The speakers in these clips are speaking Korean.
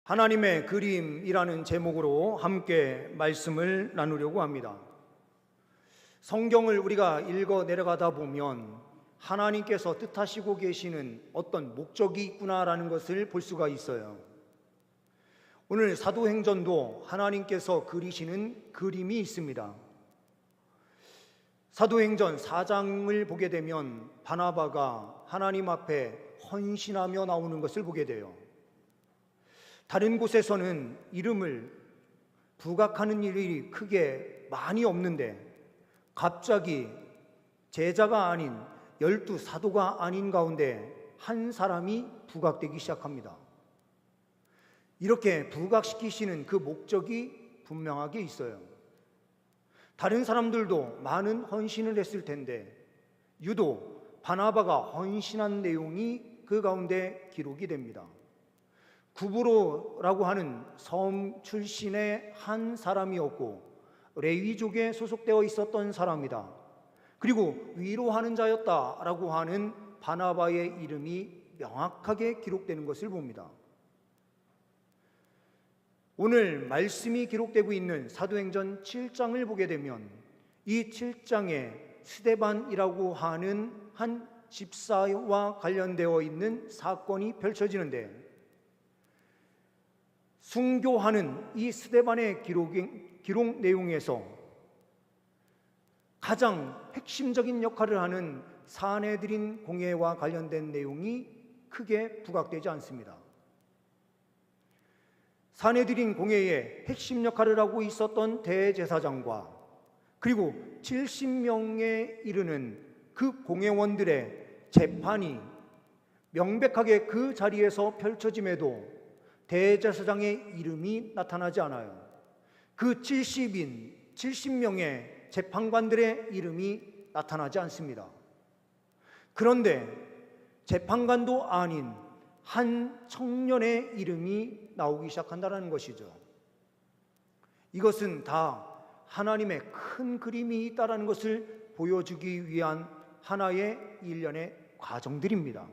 하나님의 그림이라는 제목으로 함께 말씀을 나누려고 합니다. 성경을 우리가 읽어 내려가다 보면 하나님께서 뜻하시고 계시는 어떤 목적이 있구나라는 것을 볼 수가 있어요. 오늘 사도행전도 하나님께서 그리시는 그림이 있습니다. 사도행전 4장을 보게 되면 바나바가 하나님 앞에 헌신하며 나오는 것을 보게 돼요. 다른 곳에서는 이름을 부각하는 일이 크게 많이 없는데 갑자기 제자가 아닌 12 사도가 아닌 가운데 한 사람이 부각되기 시작합니다. 이렇게 부각시키시는 그 목적이 분명하게 있어요. 다른 사람들도 많은 헌신을 했을 텐데 유독 바나바가 헌신한 내용이 그 가운데 기록이 됩니다. 구브로라고 하는 섬 출신의 한 사람이었고 레위족에 소속되어 있었던 사람이다. 그리고 위로하는 자였다라고 하는 바나바의 이름이 명확하게 기록되는 것을 봅니다. 오늘 말씀이 기록되고 있는 사도행전 7장을 보게 되면 이 7장에 스데반이라고 하는 한 집사와 관련되어 있는 사건이 펼쳐지는데 순교하는 이 스데반의 기록 내용에서 가장 핵심적인 역할을 하는 사내들인 공회와 관련된 내용이 크게 부각되지 않습니다. 사내들인 공회의 핵심 역할을 하고 있었던 대제사장과 그리고 70명에 이르는 그 공회원들의 재판이 명백하게 그 자리에서 펼쳐짐에도 대제사장의 이름이 나타나지 않아요. 그 70명의 재판관들의 이름이 나타나지 않습니다. 그런데 재판관도 아닌 한 청년의 이름이 나오기 시작한다는 것이죠. 이것은 다 하나님의 큰 그림이 있다는 것을 보여주기 위한 하나의 일련의 과정들입니다.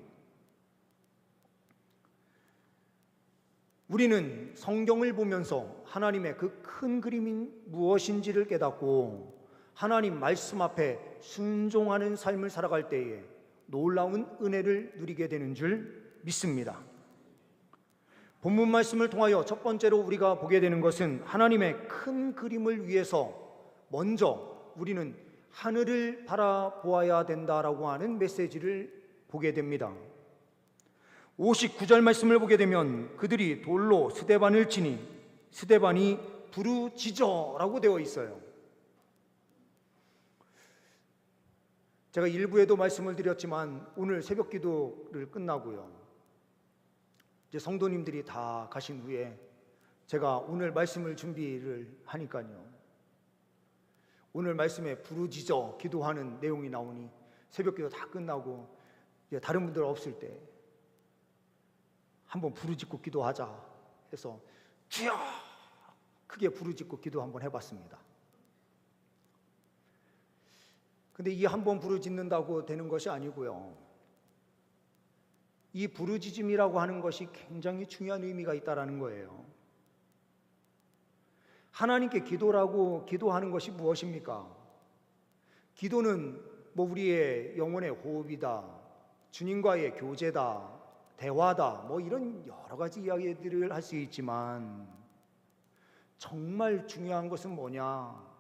우리는 성경을 보면서 하나님의 그 큰 그림이 무엇인지를 깨닫고 하나님 말씀 앞에 순종하는 삶을 살아갈 때에 놀라운 은혜를 누리게 되는 줄 믿습니다. 본문 말씀을 통하여 첫 번째로 우리가 보게 되는 것은 하나님의 큰 그림을 위해서 먼저 우리는 하늘을 바라보아야 된다라고 하는 메시지를 보게 됩니다. 59절 말씀을 보게 되면 그들이 돌로 스데반을 치니 스데반이 부르짖어라고 되어 있어요. 제가 일부에도 말씀을 드렸지만 오늘 새벽 기도를 끝나고요, 이제 성도님들이 다 가신 후에 제가 오늘 말씀을 준비를 하니까요, 오늘 말씀에 부르짖어 기도하는 내용이 나오니 새벽 기도 다 끝나고 이제 다른 분들 없을 때 한번 부르짖고 기도하자 해서 주여 크게 부르짖고 기도 한번 해봤습니다. 근데 이 한번 부르짖는다고 되는 것이 아니고요, 이 부르짖음이라고 하는 것이 굉장히 중요한 의미가 있다는 거예요. 하나님께 기도하는 것이 무엇입니까? 기도는 우리의 영혼의 호흡이다, 주님과의 교제다, 대화다, 이런 여러 가지 이야기들을 할 수 있지만 정말 중요한 것은 뭐냐?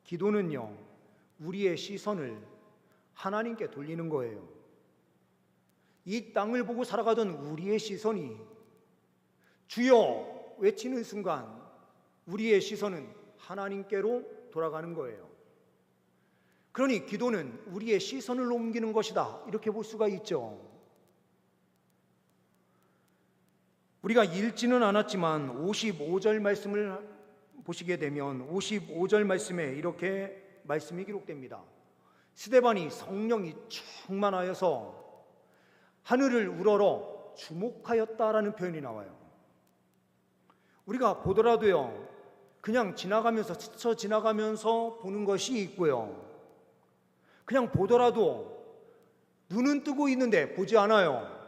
기도는요, 우리의 시선을 하나님께 돌리는 거예요. 이 땅을 보고 살아가던 우리의 시선이 주여 외치는 순간 우리의 시선은 하나님께로 돌아가는 거예요. 그러니 기도는 우리의 시선을 옮기는 것이다, 이렇게 볼 수가 있죠. 우리가 읽지는 않았지만 55절 말씀을 보시게 되면 55절 말씀에 이렇게 말씀이 기록됩니다. 스데반이 성령이 충만하여서 하늘을 우러러 주목하였다라는 표현이 나와요. 우리가 보더라도요, 그냥 지나가면서 스쳐 지나가면서 보는 것이 있고요, 그냥 보더라도 눈은 뜨고 있는데 보지 않아요.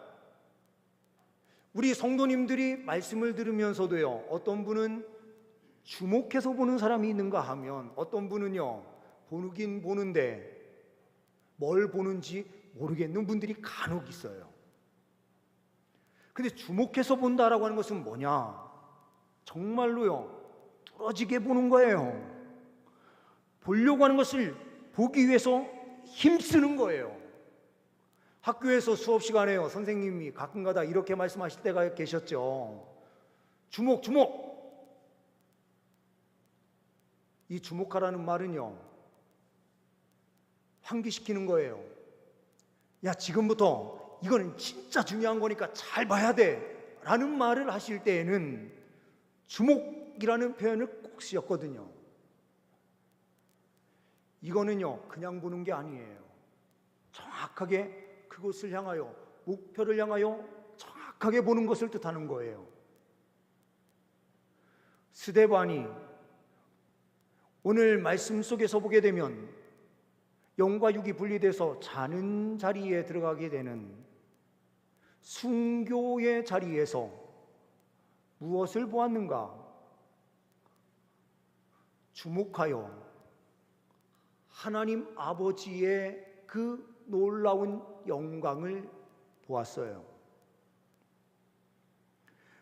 우리 성도님들이 말씀을 들으면서도요, 어떤 분은 주목해서 보는 사람이 있는가 하면 어떤 분은요, 보긴 보는데 뭘 보는지 모르겠는 분들이 간혹 있어요. 근데 주목해서 본다라고 하는 것은 뭐냐? 정말로요, 뚫어지게 보는 거예요. 보려고 하는 것을 보기 위해서 힘쓰는 거예요. 학교에서 수업 시간에요, 선생님이 가끔가다 이렇게 말씀하실 때가 계셨죠. 주목, 주목. 이 주목하라는 말은요, 환기시키는 거예요. 야, 지금부터 이거는 진짜 중요한 거니까 잘 봐야 돼 라는 말을 하실 때에는 주목이라는 표현을 꼭 쓰였거든요. 이거는요, 그냥 보는 게 아니에요. 정확하게 그것을 향하여, 목표를 향하여 정확하게 보는 것을 뜻하는 거예요. 스데반이 오늘 말씀 속에서 보게 되면 영과 육이 분리돼서 자는 자리에 들어가게 되는 순교의 자리에서 무엇을 보았는가? 주목하여 하나님 아버지의 그 놀라운 영광을 보았어요.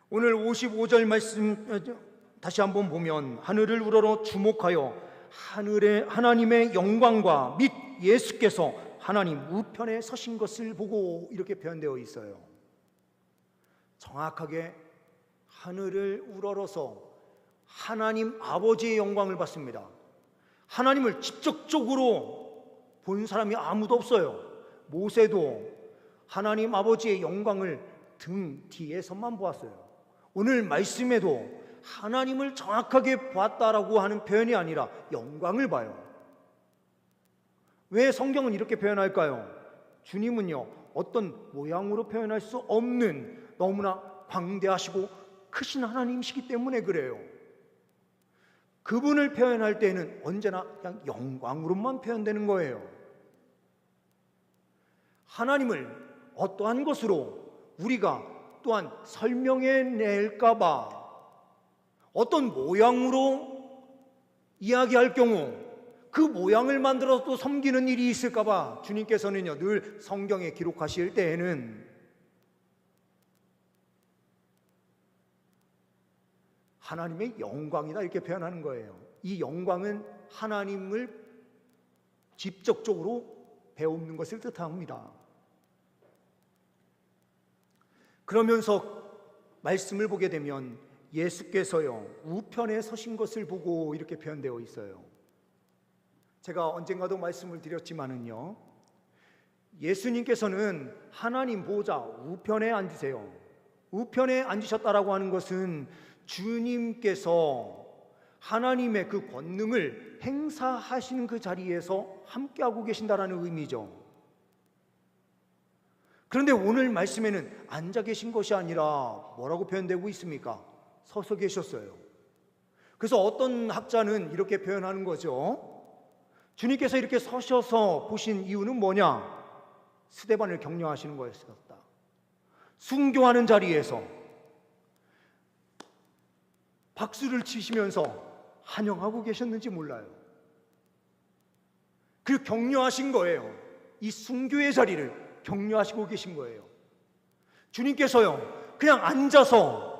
오늘 55절 말씀 다시 한번 보면 하늘을 우러러 주목하여 하나님의 영광과 및 예수께서 하나님 우편에 서신 것을 보고 이렇게 표현되어 있어요. 정확하게 하늘을 우러러서 하나님 아버지의 영광을 봤습니다. 하나님을 직접적으로 본 사람이 아무도 없어요. 모세도 하나님 아버지의 영광을 등 뒤에서만 보았어요. 오늘 말씀에도 하나님을 정확하게 보았다라고 하는 표현이 아니라 영광을 봐요. 왜 성경은 이렇게 표현할까요? 주님은요, 어떤 모양으로 표현할 수 없는 너무나 광대하시고 크신 하나님이시기 때문에 그래요. 그분을 표현할 때는 언제나 그냥 영광으로만 표현되는 거예요. 하나님을 어떠한 것으로 우리가 또한 설명해 낼까봐 어떤 모양으로 이야기할 경우 그 모양을 만들어서 또 섬기는 일이 있을까봐 주님께서는요, 늘 성경에 기록하실 때에는 하나님의 영광이다 이렇게 표현하는 거예요. 이 영광은 하나님을 직접적으로 배우는 것을 뜻합니다. 그러면서 말씀을 보게 되면 예수께서요, 우편에 서신 것을 보고 이렇게 표현되어 있어요. 제가 언젠가도 말씀을 드렸지만은요, 예수님께서는 하나님 보좌 우편에 앉으세요. 우편에 앉으셨다라고 하는 것은 주님께서 하나님의 그 권능을 행사하시는 그 자리에서 함께하고 계신다라는 의미죠. 그런데 오늘 말씀에는 앉아 계신 것이 아니라 뭐라고 표현되고 있습니까? 서서 계셨어요. 그래서 어떤 학자는 이렇게 표현하는 거죠. 주님께서 이렇게 서셔서 보신 이유는 뭐냐? 스데반을 격려하시는 거였었다. 순교하는 자리에서 박수를 치시면서 환영하고 계셨는지 몰라요. 그리고 격려하신 거예요. 이 순교의 자리를 격려하시고 계신 거예요. 주님께서요, 그냥 앉아서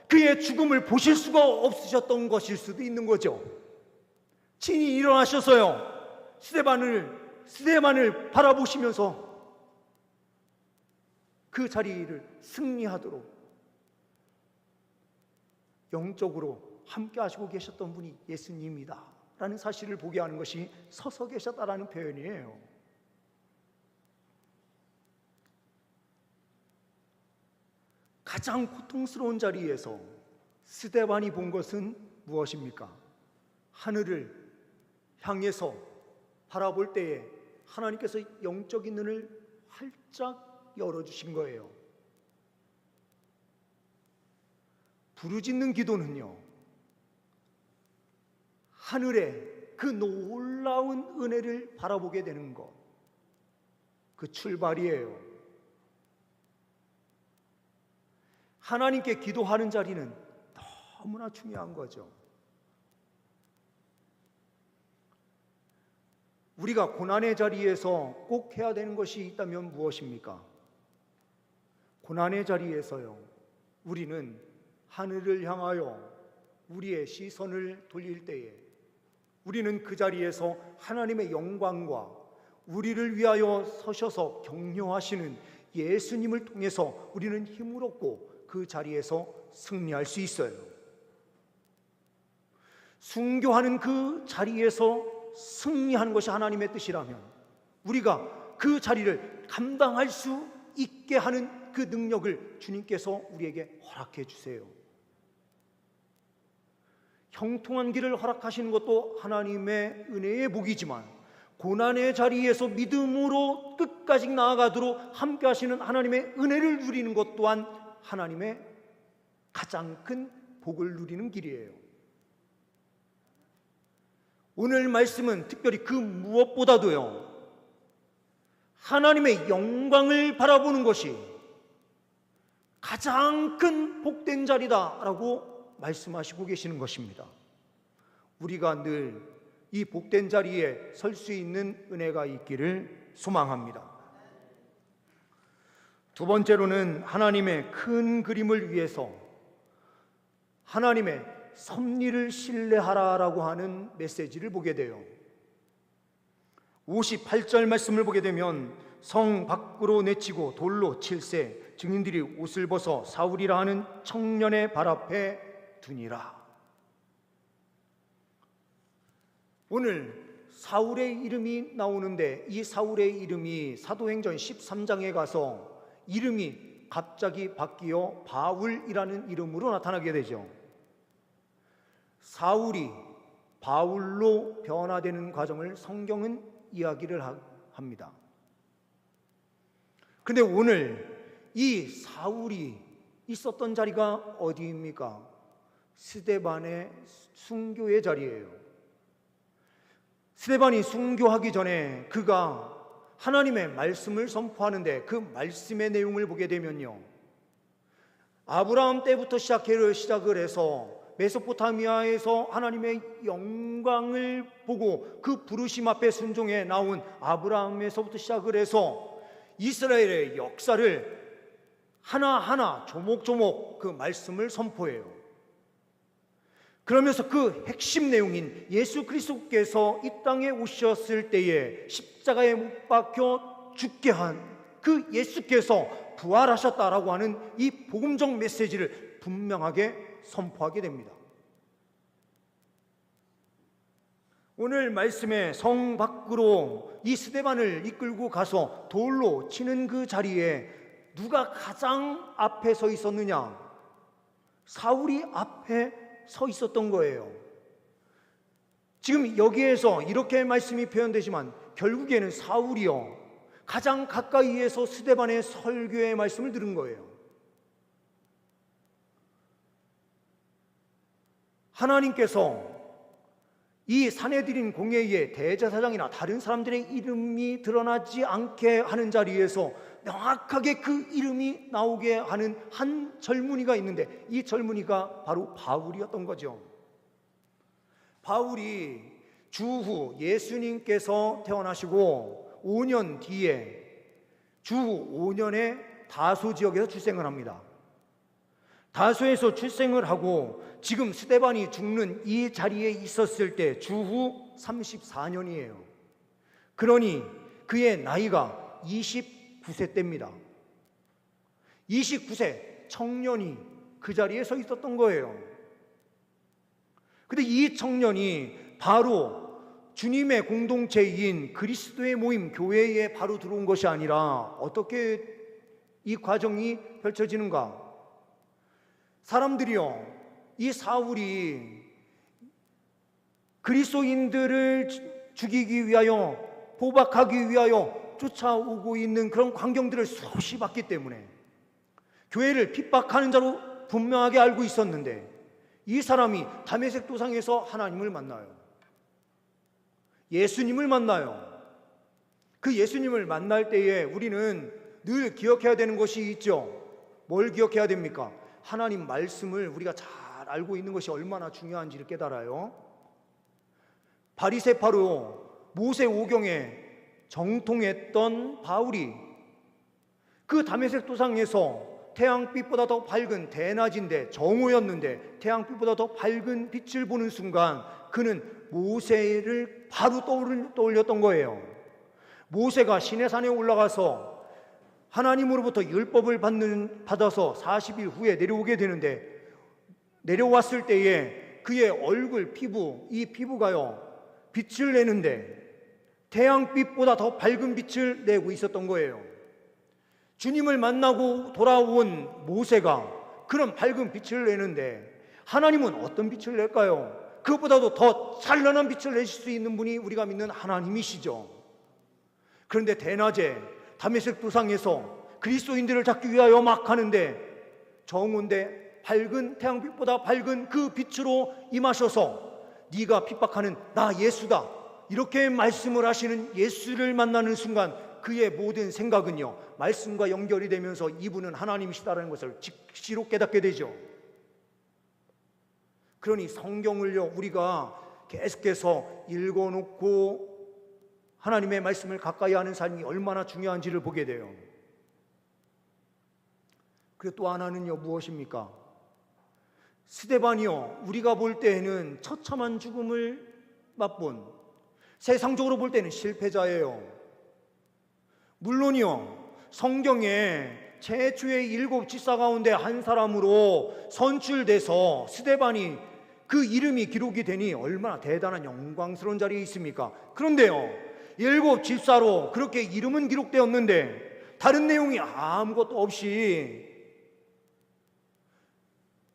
그의 죽음을 보실 수가 없으셨던 것일 수도 있는 거죠. 친히 일어나셔서요, 스데반을 바라보시면서 그 자리를 승리하도록 영적으로 함께 하시고 계셨던 분이 예수님이다 라는 사실을 보게 하는 것이 서서 계셨다라는 표현이에요. 가장 고통스러운 자리에서 스데반이 본 것은 무엇입니까? 하늘을 향해서 바라볼 때에 하나님께서 영적인 눈을 활짝 열어주신 거예요. 부르짖는 기도는요, 하늘의 그 놀라운 은혜를 바라보게 되는 것, 그 출발이에요. 하나님께 기도하는 자리는 너무나 중요한 거죠. 우리가 고난의 자리에서 꼭 해야 되는 것이 있다면 무엇입니까? 고난의 자리에서요, 우리는 하늘을 향하여 우리의 시선을 돌릴 때에 우리는 그 자리에서 하나님의 영광과 우리를 위하여 서셔서 격려하시는 예수님을 통해서 우리는 힘을 얻고 그 자리에서 승리할 수 있어요. 순교하는 그 자리에서 승리하는 것이 하나님의 뜻이라면 우리가 그 자리를 감당할 수 있게 하는 그 능력을 주님께서 우리에게 허락해 주세요. 형통한 길을 허락하시는 것도 하나님의 은혜의 복이지만 고난의 자리에서 믿음으로 끝까지 나아가도록 함께 하시는 하나님의 은혜를 누리는 것 또한 하나님의 가장 큰 복을 누리는 길이에요. 오늘 말씀은 특별히 그 무엇보다도요, 하나님의 영광을 바라보는 것이 가장 큰 복된 자리다라고 말씀하시고 계시는 것입니다. 우리가 늘 이 복된 자리에 설 수 있는 은혜가 있기를 소망합니다. 두 번째로는 하나님의 큰 그림을 위해서 하나님의 섭리를 신뢰하라라고 하는 메시지를 보게 돼요. 58절 말씀을 보게 되면 성 밖으로 내치고 돌로 칠세 증인들이 옷을 벗어 사울이라 하는 청년의 발 앞에 두니라. 오늘 사울의 이름이 나오는데 이 사울의 이름이 사도행전 13장에 가서 이름이 갑자기 바뀌어 바울이라는 이름으로 나타나게 되죠. 사울이 바울로 변화되는 과정을 성경은 이야기를 합니다. 그런데 오늘 이 사울이 있었던 자리가 어디입니까? 스데반의 순교의 자리예요. 스데반이 순교하기 전에 그가 하나님의 말씀을 선포하는데 그 말씀의 내용을 보게 되면요, 아브라함 때부터 시작을 해서 메소포타미아에서 하나님의 영광을 보고 그 부르심 앞에 순종해 나온 아브라함에서부터 시작을 해서 이스라엘의 역사를 하나하나 조목조목 그 말씀을 선포해요. 그러면서 그 핵심 내용인 예수 그리스도께서 이 땅에 오셨을 때에 십자가에 못 박혀 죽게 한 그 예수께서 부활하셨다라고 하는 이 복음적 메시지를 분명하게 선포하게 됩니다. 오늘 말씀에 성 밖으로 이 스데반을 이끌고 가서 돌로 치는 그 자리에 누가 가장 앞에 서 있었느냐? 사울이 앞에 서 있었던 거예요. 지금 여기에서 이렇게 말씀이 표현되지만 결국에는 사울이요, 가장 가까이에서 스데반의 설교의 말씀을 들은 거예요. 하나님께서 이 사내들인 공회의 대제사장이나 다른 사람들의 이름이 드러나지 않게 하는 자리에서 명확하게 그 이름이 나오게 하는 한 젊은이가 있는데 이 젊은이가 바로 바울이었던 거죠. 바울이 주후 예수님께서 태어나시고 5년 뒤에 주후 5년에 다소 지역에서 출생을 합니다. 다소에서 출생을 하고 지금 스데반이 죽는 이 자리에 있었을 때 주후 34년이에요. 그러니 그의 나이가 29세 때입니다. 29세 청년이 그 자리에 서 있었던 거예요. 근데 이 청년이 바로 주님의 공동체인 그리스도의 모임 교회에 바로 들어온 것이 아니라 어떻게 이 과정이 펼쳐지는가? 사람들이요, 이 사울이 그리스도인들을 죽이기 위하여, 포박하기 위하여 쫓아오고 있는 그런 광경들을 수없이 봤기 때문에 교회를 핍박하는 자로 분명하게 알고 있었는데 이 사람이 다메섹 도상에서 하나님을 만나요. 예수님을 만나요. 그 예수님을 만날 때에 우리는 늘 기억해야 되는 것이 있죠. 뭘 기억해야 됩니까? 하나님 말씀을 우리가 잘 알고 있는 것이 얼마나 중요한지를 깨달아요. 바리새파로 모세 오경에 정통했던 바울이 그 다메섹 도상에서 태양빛보다 더 밝은 대낮인데 정오였는데 태양빛보다 더 밝은 빛을 보는 순간 그는 모세를 바로 떠올렸던 거예요. 모세가 시내산에 올라가서 하나님으로부터 율법을 받아서 40일 후에 내려오게 되는데 내려왔을 때에 그의 얼굴, 이 피부가요 빛을 내는데 태양빛보다 더 밝은 빛을 내고 있었던 거예요. 주님을 만나고 돌아온 모세가 그런 밝은 빛을 내는데 하나님은 어떤 빛을 낼까요? 그것보다도 더 찬란한 빛을 내실 수 있는 분이 우리가 믿는 하나님이시죠. 그런데 대낮에 다메섹 도상에서 그리스도인들을 잡기 위하여 막 하는데 정오인데 밝은 태양빛보다 밝은 그 빛으로 임하셔서 네가 핍박하는 나 예수다 이렇게 말씀을 하시는 예수를 만나는 순간 그의 모든 생각은요 말씀과 연결이 되면서 이분은 하나님이시다라는 것을 즉시로 깨닫게 되죠. 그러니 성경을요 우리가 계속해서 읽어놓고 하나님의 말씀을 가까이 하는 삶이 얼마나 중요한지를 보게 돼요. 그리고 또 하나는요 무엇입니까? 스데반이요 우리가 볼 때에는 처참한 죽음을 맛본 세상적으로 볼 때는 실패자예요. 물론이요 성경에 최초의 7 지사 가운데 한 사람으로 선출돼서 스데반이 그 이름이 기록이 되니 얼마나 대단한 영광스러운 자리에 있습니까? 그런데요 7 집사로 그렇게 이름은 기록되었는데 다른 내용이 아무것도 없이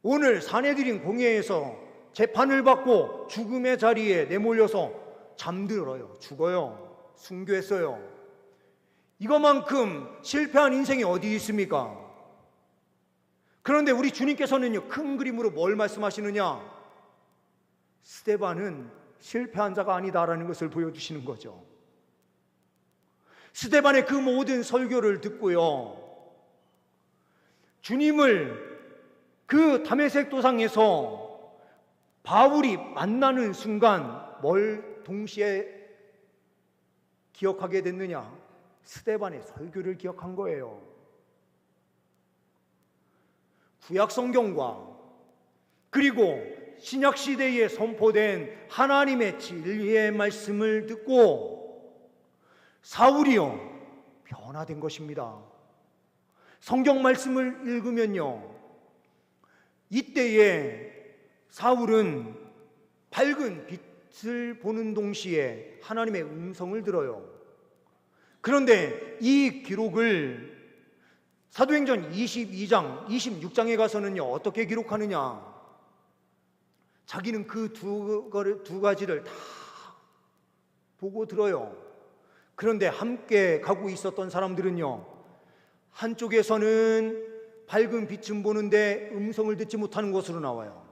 오늘 사내들인 공회에서 재판을 받고 죽음의 자리에 내몰려서 잠들어요. 죽어요. 순교했어요. 이것만큼 실패한 인생이 어디 있습니까? 그런데 우리 주님께서는요 큰 그림으로 뭘 말씀하시느냐? 스데반은 실패한 자가 아니다라는 것을 보여주시는 거죠. 스데반의 그 모든 설교를 듣고요 주님을 그 다메섹 도상에서 바울이 만나는 순간 뭘 동시에 기억하게 됐느냐? 스데반의 설교를 기억한 거예요. 구약 성경과 그리고 신약 시대에 선포된 하나님의 진리의 말씀을 듣고 사울이요 변화된 것입니다. 성경 말씀을 읽으면요 이때에 사울은 밝은 빛을 보는 동시에 하나님의 음성을 들어요. 그런데 이 기록을 사도행전 22장, 26장에 가서는요 어떻게 기록하느냐? 자기는 그 두 가지를 다 보고 들어요. 그런데 함께 가고 있었던 사람들은요 한쪽에서는 밝은 빛은 보는데 음성을 듣지 못하는 것으로 나와요.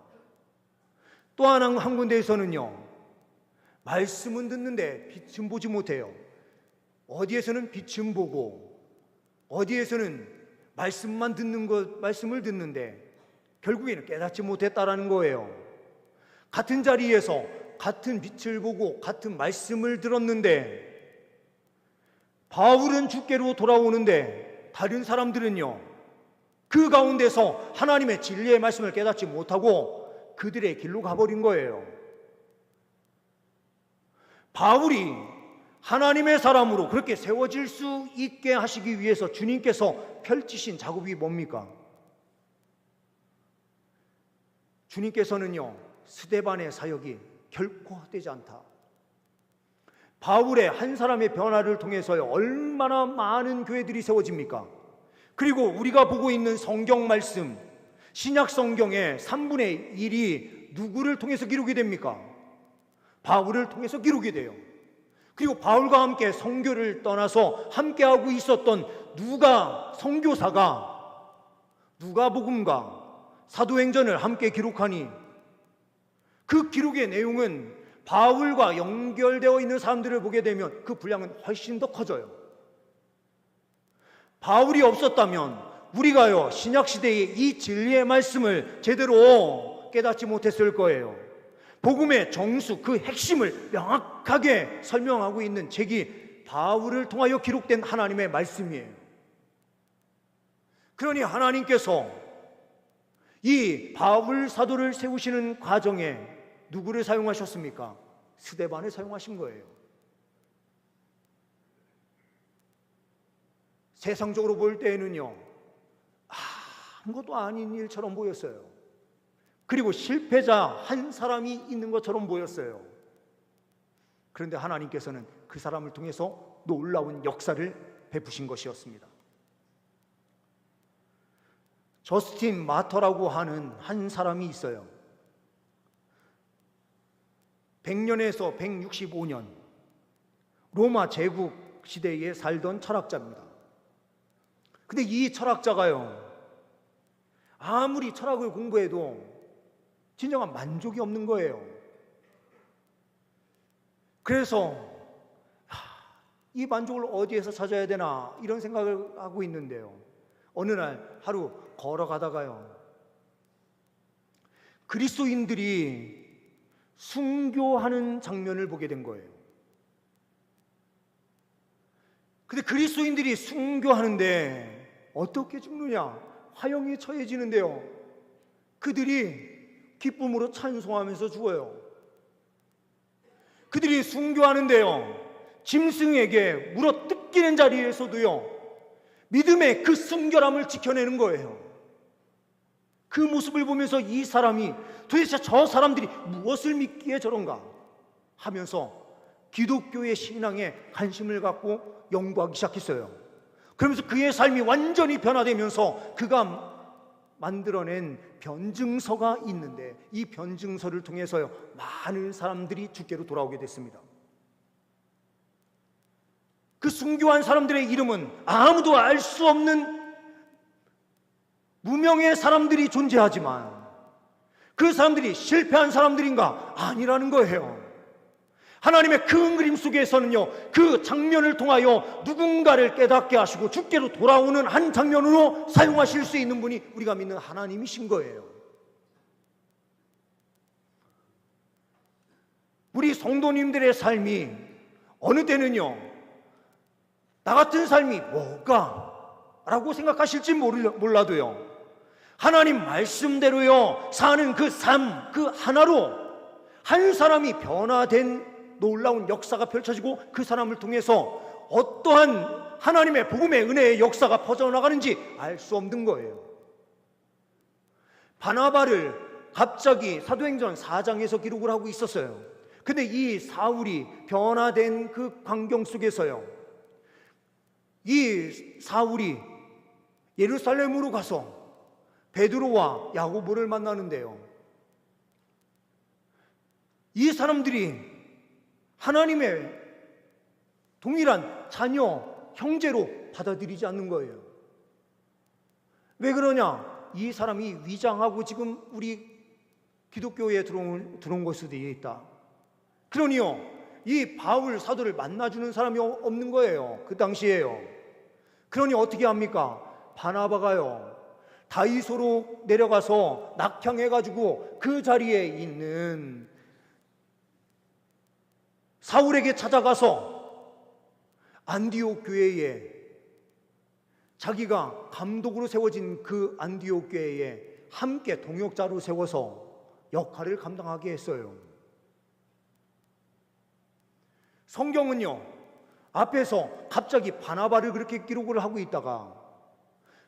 또 한 군데에서는요 말씀은 듣는데 빛은 보지 못해요. 어디에서는 빛은 보고 어디에서는 말씀만 듣는 말씀을 듣는데 결국에는 깨닫지 못했다라는 거예요. 같은 자리에서 같은 빛을 보고 같은 말씀을 들었는데 바울은 주께로 돌아오는데 다른 사람들은요 그 가운데서 하나님의 진리의 말씀을 깨닫지 못하고 그들의 길로 가버린 거예요. 바울이 하나님의 사람으로 그렇게 세워질 수 있게 하시기 위해서 주님께서 펼치신 작업이 뭡니까? 주님께서는요 스데반의 사역이 결코 헛되지 않다. 바울의 한 사람의 변화를 통해서요 얼마나 많은 교회들이 세워집니까? 그리고 우리가 보고 있는 성경 말씀 신약 성경의 3분의 1이 누구를 통해서 기록이 됩니까? 바울을 통해서 기록이 돼요. 그리고 바울과 함께 선교를 떠나서 함께하고 있었던 누가 선교사가 누가복음과 사도행전을 함께 기록하니 그 기록의 내용은 바울과 연결되어 있는 사람들을 보게 되면 그 분량은 훨씬 더 커져요. 바울이 없었다면 우리가요 신약시대의 이 진리의 말씀을 제대로 깨닫지 못했을 거예요. 복음의 정수, 그 핵심을 명확하게 설명하고 있는 책이 바울을 통하여 기록된 하나님의 말씀이에요. 그러니 하나님께서 이 바울 사도를 세우시는 과정에 누구를 사용하셨습니까? 스데반을 사용하신 거예요. 세상적으로 볼 때에는요 아무것도 아닌 일처럼 보였어요. 그리고 실패자 한 사람이 있는 것처럼 보였어요. 그런데 하나님께서는 그 사람을 통해서 놀라운 역사를 베푸신 것이었습니다. 저스틴 마터라고 하는 한 사람이 있어요. 100년에서 165년 로마 제국 시대에 살던 철학자입니다. 근데 이 철학자가요 아무리 철학을 공부해도 진정한 만족이 없는 거예요. 그래서 이 만족을 어디에서 찾아야 되나 이런 생각을 하고 있는데요, 어느 날 하루 걸어가다가요 그리스도인들이 순교하는 장면을 보게 된 거예요. 근데 그리스도인들이 순교하는데 어떻게 죽느냐? 화형에 처해지는데요, 그들이 기쁨으로 찬송하면서 죽어요. 그들이 순교하는데요 짐승에게 물어 뜯기는 자리에서도요 믿음의 그 순결함을 지켜내는 거예요. 그 모습을 보면서 이 사람이 도대체 저 사람들이 무엇을 믿기에 저런가 하면서 기독교의 신앙에 관심을 갖고 연구하기 시작했어요. 그러면서 그의 삶이 완전히 변화되면서 그가 만들어낸 변증서가 있는데 이 변증서를 통해서요 많은 사람들이 주께로 돌아오게 됐습니다. 그 순교한 사람들의 이름은 아무도 알 수 없는 무명의 사람들이 존재하지만 그 사람들이 실패한 사람들인가? 아니라는 거예요. 하나님의 큰 그림 속에서는요 그 장면을 통하여 누군가를 깨닫게 하시고 주께로 돌아오는 한 장면으로 사용하실 수 있는 분이 우리가 믿는 하나님이신 거예요. 우리 성도님들의 삶이 어느 때는요 나 같은 삶이 뭘까? 라고 생각하실지 몰라도요 하나님 말씀대로요 사는 그 삶, 그 하나로 한 사람이 변화된 놀라운 역사가 펼쳐지고 그 사람을 통해서 어떠한 하나님의 복음의 은혜의 역사가 퍼져나가는지 알 수 없는 거예요. 바나바를 갑자기 사도행전 4장에서 기록을 하고 있었어요. 근데 이 사울이 변화된 그 광경 속에서요 이 사울이 예루살렘으로 가서 베드로와 야고보를 만나는데요 이 사람들이 하나님의 동일한 자녀, 형제로 받아들이지 않는 거예요. 왜 그러냐? 이 사람이 위장하고 지금 우리 기독교에 들어온 것으로 되어 있다. 그러니요 이 바울 사도를 만나주는 사람이 없는 거예요. 그 당시에요. 그러니 어떻게 합니까? 바나바가요 다이소로 내려가서 낙향해가지고 그 자리에 있는 사울에게 찾아가서 안디옥 교회에 자기가 감독으로 세워진 그 안디옥 교회에 함께 동역자로 세워서 역할을 감당하게 했어요. 성경은요 앞에서 갑자기 바나바를 그렇게 기록을 하고 있다가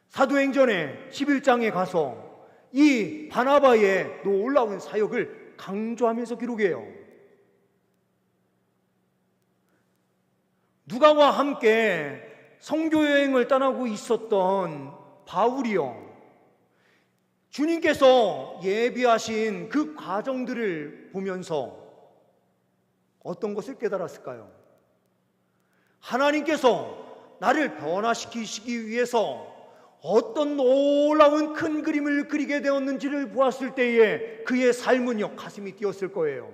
사도행전의 11장에 가서 이 바나바의 놀라운 사역을 강조하면서 기록해요. 누가와 함께 선교여행을 떠나고 있었던 바울이요 주님께서 예비하신 그 과정들을 보면서 어떤 것을 깨달았을까요? 하나님께서 나를 변화시키시기 위해서 어떤 놀라운 큰 그림을 그리게 되었는지를 보았을 때에 그의 삶은요 가슴이 뛰었을 거예요.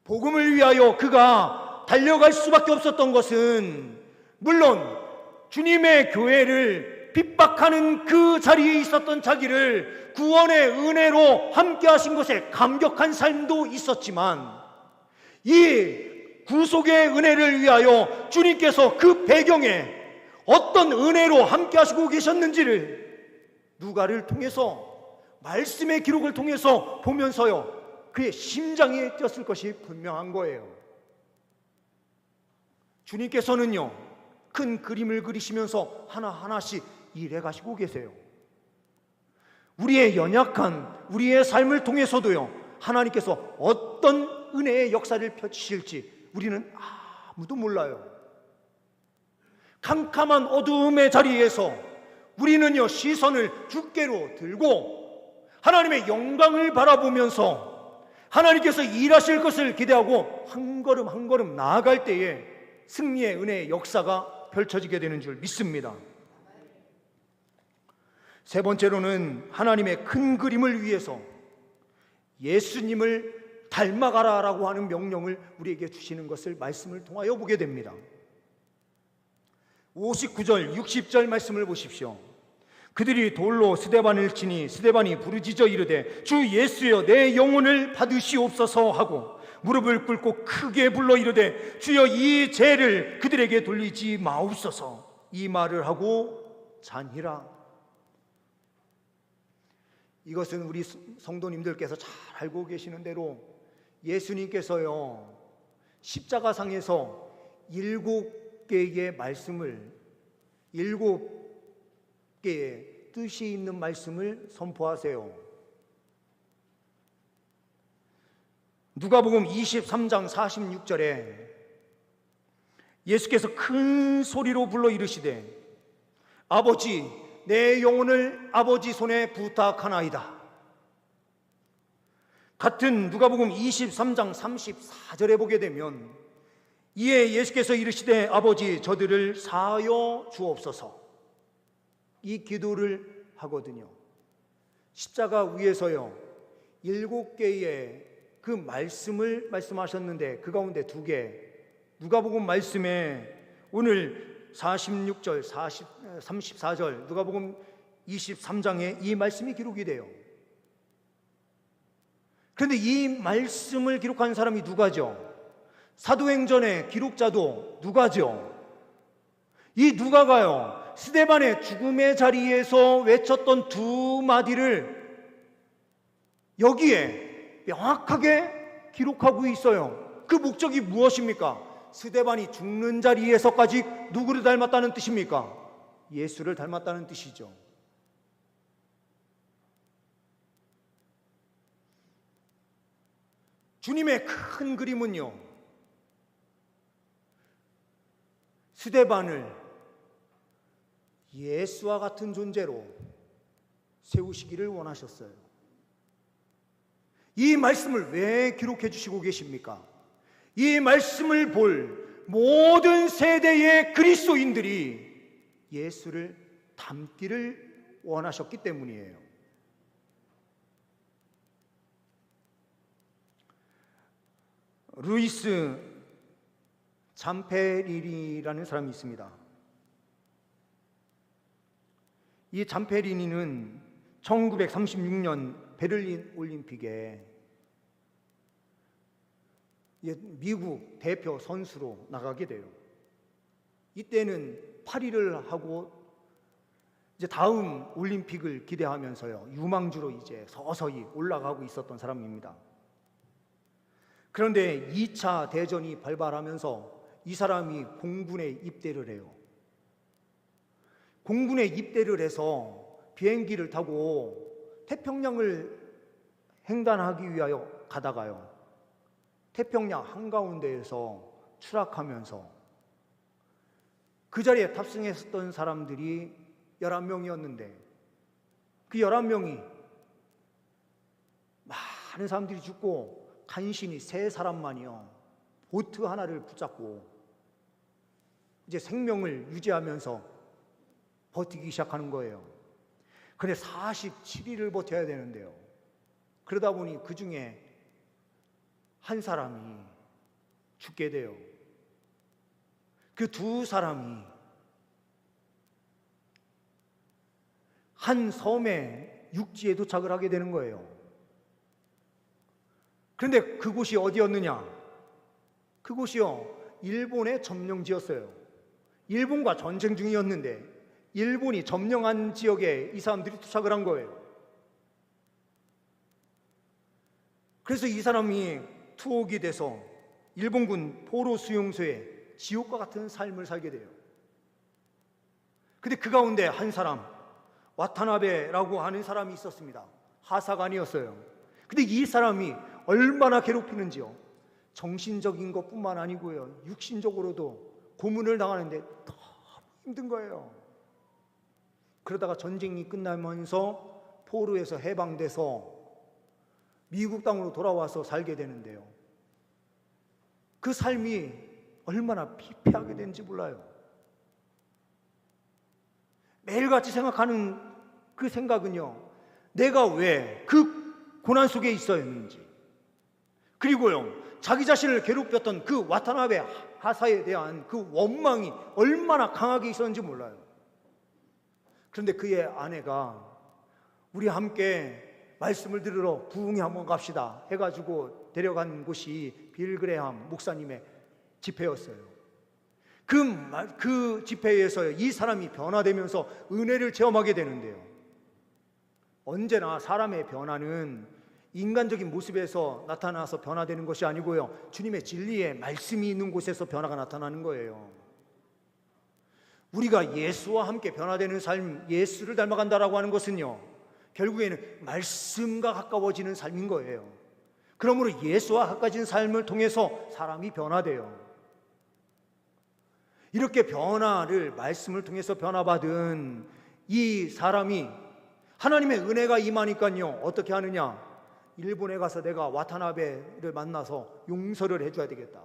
복음을 위하여 그가 달려갈 수밖에 없었던 것은 물론 주님의 교회를 핍박하는 그 자리에 있었던 자기를 구원의 은혜로 함께 하신 것에 감격한 삶도 있었지만, 이 구속의 은혜를 위하여 주님께서 그 배경에 어떤 은혜로 함께 하시고 계셨는지를 누가를 통해서, 말씀의 기록을 통해서 보면서요, 그의 심장이 뛰었을 것이 분명한 거예요. 주님께서는요, 큰 그림을 그리시면서 하나하나씩 일해 가시고 계세요. 우리의 연약한 우리의 삶을 통해서도요, 하나님께서 어떤 은혜의 역사를 펼치실지 우리는 아무도 몰라요. 캄캄한 어두움의 자리에서 우리는요, 시선을 주께로 들고 하나님의 영광을 바라보면서 하나님께서 일하실 것을 기대하고 한 걸음 한 걸음 나아갈 때에 승리의 은혜의 역사가 펼쳐지게 되는 줄 믿습니다. 세 번째로는 하나님의 큰 그림을 위해서 예수님을 닮아가라라고 하는 명령을 우리에게 주시는 것을 말씀을 통하여 보게 됩니다. 59절, 60절 말씀을 보십시오. 그들이 돌로 스데반을 치니 스데반이 부르짖어 이르되 주 예수여 내 영혼을 받으시옵소서 하고 무릎을 꿇고 크게 불러 이르되 주여 이 죄를 그들에게 돌리지 마옵소서, 이 말을 하고 자니라. 이것은 우리 성도님들께서 잘 알고 계시는 대로 예수님께서요, 십자가상에서 7개의 말씀을, 7개의 뜻이 있는 말씀을 선포하세요. 누가복음 23장 46절에 예수께서 큰 소리로 불러 이르시되 아버지 내 영혼을 아버지 손에 부탁하나이다. 같은 누가복음 23장 34절에 보게 되면 이에 예수께서 이르시되 아버지 저들을 사하여 주옵소서, 이 기도를 하거든요. 십자가 위에서요 7개의 그 말씀을 말씀하셨는데 그 가운데 2개, 누가복음 말씀에 오늘 46절, 34절, 누가복음 23장에 이 말씀이 기록이 돼요. 그런데 이 말씀을 기록한 사람이 누가죠? 사도행전의 기록자도 누가죠? 이 누가가요, 스데반의 죽음의 자리에서 외쳤던 2마디를 여기에 명확하게 기록하고 있어요. 그 목적이 무엇입니까? 스데반이 죽는 자리에서까지 누구를 닮았다는 뜻입니까? 예수를 닮았다는 뜻이죠. 주님의 큰 그림은요, 스데반을 예수와 같은 존재로 세우시기를 원하셨어요. 이 말씀을 왜 기록해 주시고 계십니까? 이 말씀을 볼 모든 세대의 그리스도인들이 예수를 닮기를 원하셨기 때문이에요. 루이스 잠페리니라는 사람이 있습니다. 이 잠페리니는 1936년 베를린 올림픽에 미국 대표 선수로 나가게 돼요. 이때는 파리를 하고 이제 다음 올림픽을 기대하면서요 유망주로 이제 서서히 올라가고 있었던 사람입니다. 그런데 2차 대전이 발발하면서 이 사람이 공군에 입대를 해요. 공군에 입대를 해서 비행기를 타고 태평양을 횡단하기 위하여 가다가요 태평양 한가운데에서 추락하면서 그 자리에 탑승했었던 사람들이 11명이었는데 그 11명이 많은 사람들이 죽고 간신히 3사람만이요 보트 하나를 붙잡고 이제 생명을 유지하면서 버티기 시작하는 거예요. 그런데 47일을 버텨야 되는데요, 그러다 보니 그 중에 한 사람이 죽게 돼요. 그 2사람이 한 섬의 육지에 도착을 하게 되는 거예요. 그런데 그곳이 어디였느냐? 그곳이요, 일본의 점령지였어요. 일본과 전쟁 중이었는데 일본이 점령한 지역에 이 사람들이 도착을 한 거예요. 그래서 이 사람이 투옥이 돼서 일본군 포로 수용소에 지옥과 같은 삶을 살게 돼요. 근데 그 가운데 한 사람, 와타나베라고 하는 사람이 있었습니다. 하사관이었어요. 근데 이 사람이 얼마나 괴롭히는지요. 정신적인 것뿐만 아니고요, 육신적으로도 고문을 당하는데 너무 힘든 거예요. 그러다가 전쟁이 끝나면서 포로에서 해방돼서 미국 땅으로 돌아와서 살게 되는데요, 그 삶이 얼마나 피폐하게 된지 몰라요. 매일같이 생각하는 그 생각은요, 내가 왜 그 고난 속에 있어야 했는지, 그리고요, 자기 자신을 괴롭혔던 그 와타나베 하사에 대한 그 원망이 얼마나 강하게 있었는지 몰라요. 그런데 그의 아내가 우리 함께 말씀을 들으러 부흥회 한번 갑시다 해가지고 데려간 곳이 빌그레함 목사님의 집회였어요. 그 집회에서 이 사람이 변화되면서 은혜를 체험하게 되는데요, 언제나 사람의 변화는 인간적인 모습에서 나타나서 변화되는 것이 아니고요, 주님의 진리의 말씀이 있는 곳에서 변화가 나타나는 거예요. 우리가 예수와 함께 변화되는 삶, 예수를 닮아간다라고 하는 것은요, 결국에는 말씀과 가까워지는 삶인 거예요. 그러므로 예수와 가까워진 삶을 통해서 사람이 변화돼요. 이렇게 변화를 말씀을 통해서 변화받은 이 사람이 하나님의 은혜가 임하니까요, 어떻게 하느냐? 일본에 가서 내가 와타나베를 만나서 용서를 해줘야 되겠다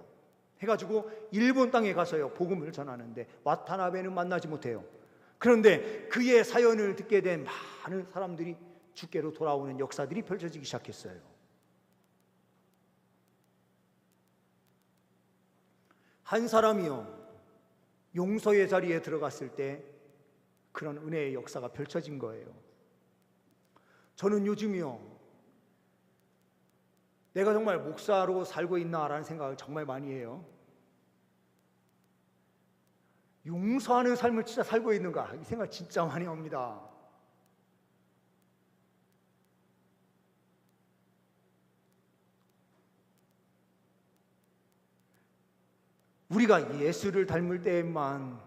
해가지고 일본 땅에 가서요, 복음을 전하는데 와타나베는 만나지 못해요. 그런데 그의 사연을 듣게 된 많은 사람들이 주께로 돌아오는 역사들이 펼쳐지기 시작했어요. 한 사람이요, 용서의 자리에 들어갔을 때 그런 은혜의 역사가 펼쳐진 거예요. 저는 요즘이요, 내가 정말 목사로 살고 있나라는 생각을 정말 많이 해요. 용서하는 삶을 진짜 살고 있는가, 이 생각 진짜 많이 합니다. 우리가 예수를 닮을 때에만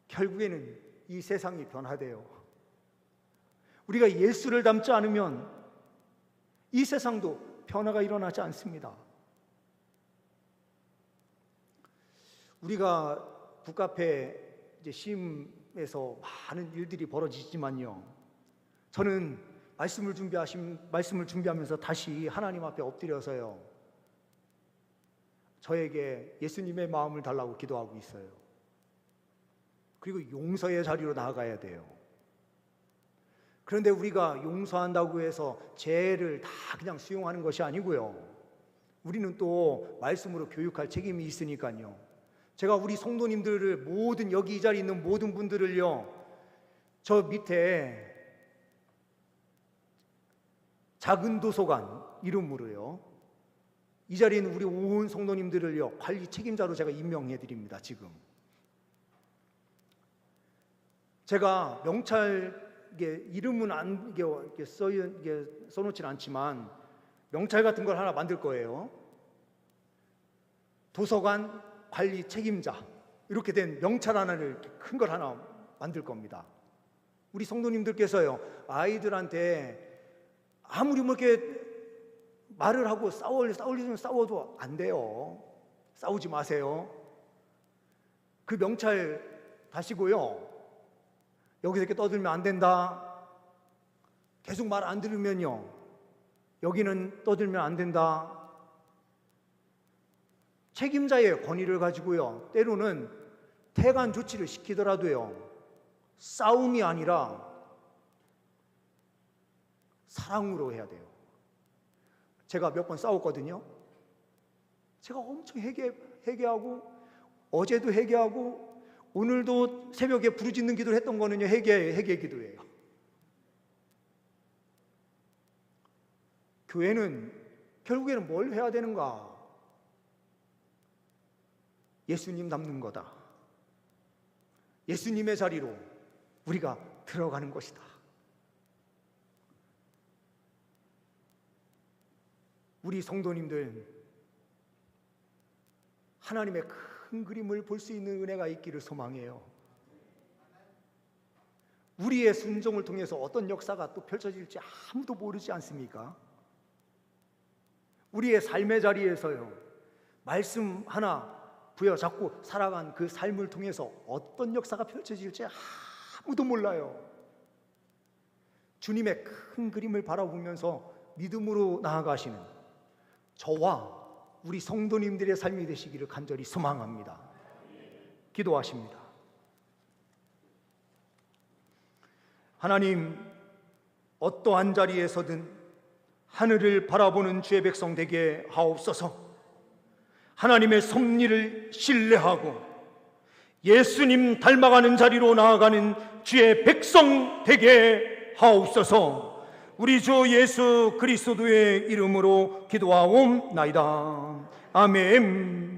결국에는 이 세상이 변화돼요. 우리가 예수를 닮지 않으면 이 세상도 변화가 일어나지 않습니다. 우리가 북카페 시임에서 많은 일들이 벌어지지만요, 저는 말씀을 준비하면서 다시 하나님 앞에 엎드려서요, 저에게 예수님의 마음을 달라고 기도하고 있어요. 그리고 용서의 자리로 나아가야 돼요. 그런데 우리가 용서한다고 해서 죄를 다 그냥 수용하는 것이 아니고요, 우리는 또 말씀으로 교육할 책임이 있으니까요. 제가 우리 성도님들을, 모든 여기 이 자리에 있는 모든 분들을요, 저 밑에 작은 도서관 이름으로요, 이 자리에 있는 우리 온 성도님들을요, 관리 책임자로 제가 임명해 드립니다. 지금 제가 명찰 이름은 안 써놓지는 않지만 명찰 같은 걸 하나 만들 거예요. 도서관 관리 책임자, 이렇게 된 명찰 하나를, 큰 걸 하나 만들 겁니다. 우리 성도님들께서요, 아이들한테 아무리 뭐 이렇게 말을 하고 싸우려면 싸워도 안 돼요. 싸우지 마세요. 그 명찰 다시고요, 여기서 이렇게 떠들면 안 된다, 계속 말 안 들으면요, 여기는 떠들면 안 된다. 책임자의 권위를 가지고요, 때로는 태간 조치를 시키더라도요, 싸움이 아니라 사랑으로 해야 돼요. 제가 몇 번 싸웠거든요. 제가 엄청 회개하고, 어제도 회개하고, 오늘도 새벽에 부르짖는 기도를 했던 거는요, 회개 기도예요. 교회는 결국에는 뭘 해야 되는가? 예수님 닮는 거다. 예수님의 자리로 우리가 들어가는 것이다. 우리 성도님들, 하나님의 큰 그림을 볼 수 있는 은혜가 있기를 소망해요. 우리의 순종을 통해서 어떤 역사가 또 펼쳐질지 아무도 모르지 않습니까? 우리의 삶의 자리에서요, 말씀 하나 부여잡고 살아간 그 삶을 통해서 어떤 역사가 펼쳐질지 아무도 몰라요. 주님의 큰 그림을 바라보면서 믿음으로 나아가시는 저와 우리 성도님들의 삶이 되시기를 간절히 소망합니다. 기도하십니다. 하나님, 어떠한 자리에서든 하늘을 바라보는 주의 백성 되게 하옵소서. 하나님의 섭리를 신뢰하고 예수님 닮아가는 자리로 나아가는 주의 백성 되게 하옵소서. 우리 주 예수 그리스도의 이름으로 기도하옵나이다. 아멘.